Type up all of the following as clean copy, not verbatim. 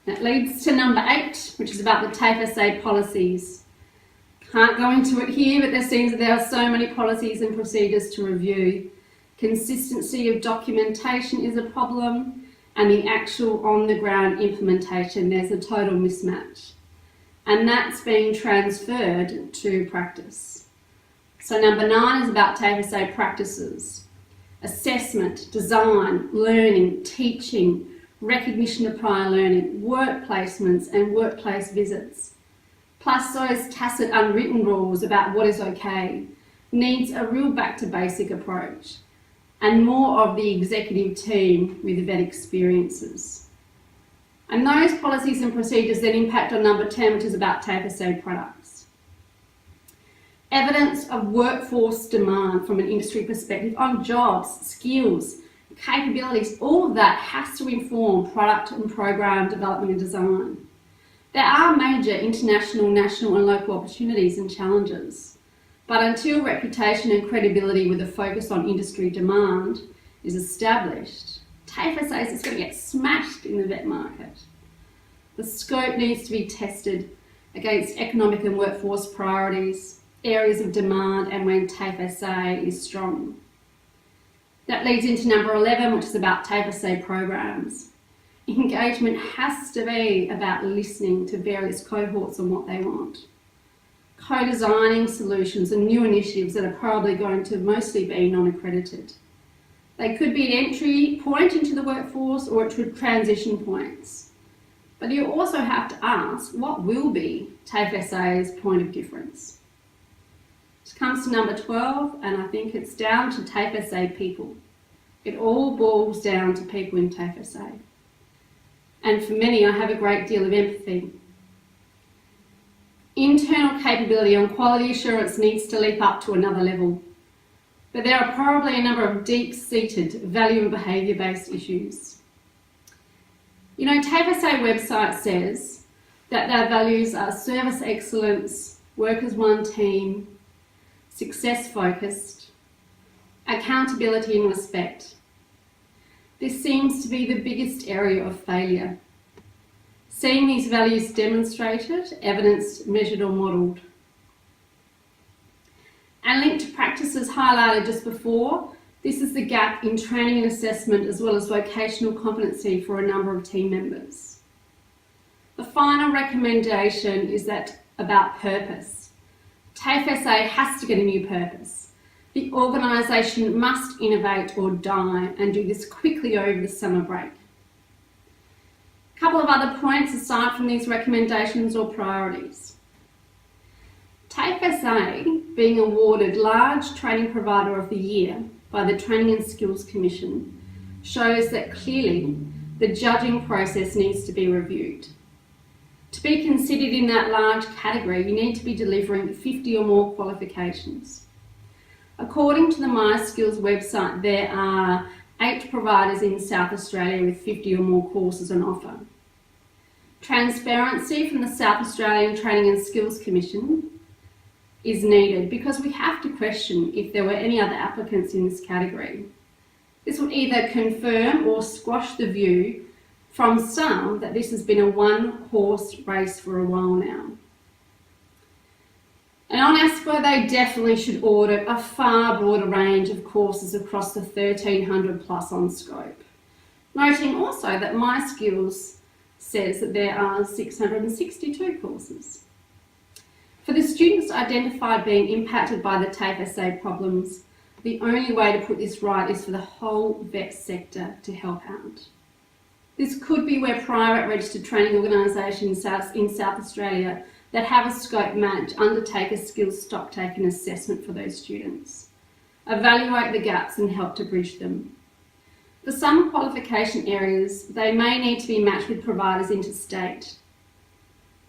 That leads to number 8, which is about the TAFE SA policies. Can't go into it here, but there seems that there are so many policies and procedures to review. Consistency of documentation is a problem, and the actual on-the-ground implementation, there's a total mismatch. And that's being transferred to practice. So number 9 is about TAFE SA practices. Assessment, design, learning, teaching, recognition of prior learning, work placements and workplace visits, plus those tacit unwritten rules about what is okay, needs a real back to basic approach and more of the executive team with vet experiences. And those policies and procedures then impact on number 10, which is about TAFE SA products. Evidence of workforce demand from an industry perspective on jobs, skills, capabilities, all of that has to inform product and program development and design. There are major international, national and local opportunities and challenges, but until reputation and credibility with a focus on industry demand is established, TAFE SA is going to get smashed in the vet market. The scope needs to be tested against economic and workforce priorities, areas of demand and when TAFE SA is strong. That leads into number 11, which is about TAFE SA programs. Engagement has to be about listening to various cohorts and what they want. Co-designing solutions and new initiatives that are probably going to mostly be non-accredited. They could be an entry point into the workforce or it would transition points. But you also have to ask, what will be TAFE SA's point of difference? It comes to number 12, and I think it's down to TAFE SA people. It all boils down to people in TAFE SA. And for many, I have a great deal of empathy. Internal capability on quality assurance needs to leap up to another level. But there are probably a number of deep-seated value and behaviour-based issues. You know, TAFE SA website says that their values are service excellence, work as one team, success-focused, accountability and respect. This seems to be the biggest area of failure. Seeing these values demonstrated, evidenced, measured or modelled. And linked to practices highlighted just before, this is the gap in training and assessment as well as vocational competency for a number of team members. The final recommendation is that about purpose. TAFE SA has to get a new purpose. The organisation must innovate or die and do this quickly over the summer break. A couple of other points aside from these recommendations or priorities. TAFE SA being awarded Large Training Provider of the Year by the Training and Skills Commission shows that clearly the judging process needs to be reviewed. To be considered in that large category, you need to be delivering 50 or more qualifications. According to the MySkills website, there are 8 providers in South Australia with 50 or more courses on offer. Transparency from the South Australian Training and Skills Commission is needed because we have to question if there were any other applicants in this category. This would either confirm or squash the view from some that this has been a one-horse race for a while now. And on ASPA, they definitely should audit a far broader range of courses across the 1,300 plus on scope. Noting also that MySkills says that there are 662 courses. For the students identified being impacted by the TAFE SA problems, the only way to put this right is for the whole vet sector to help out. This could be where private registered training organisations in South Australia that have a scope match undertake a skills stocktake and assessment for those students, evaluate the gaps and help to bridge them. For some qualification areas, they may need to be matched with providers interstate.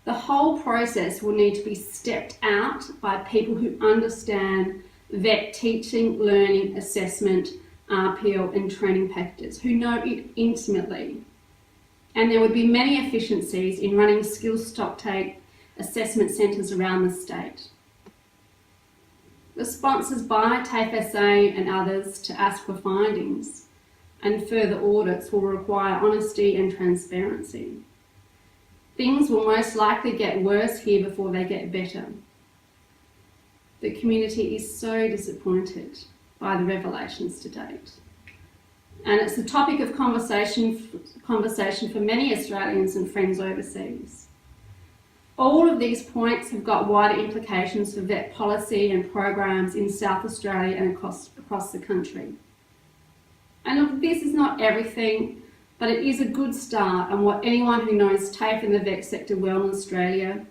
The whole process will need to be stepped out by people who understand vet teaching, learning, assessment, RPL and training packages, who know it intimately. And there would be many efficiencies in running skills stocktake assessment centres around the state. Responses by TAFE SA and others to ask for findings and further audits will require honesty and transparency. Things will most likely get worse here before they get better. The community is so disappointed by the revelations to date. And it's a topic of conversation for many Australians and friends overseas. All of these points have got wider implications for vet policy and programs in South Australia and across the country. And look, this is not everything, but it is a good start on what anyone who knows TAFE and the vet sector well in Australia,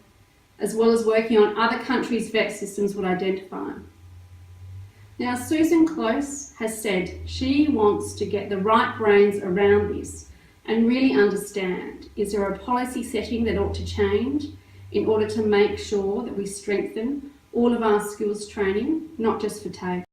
as well as working on other countries' vet systems, would identify. Now, Susan Close has said she wants to get the right brains around this and really understand, is there a policy setting that ought to change in order to make sure that we strengthen all of our skills training, not just for TAFE.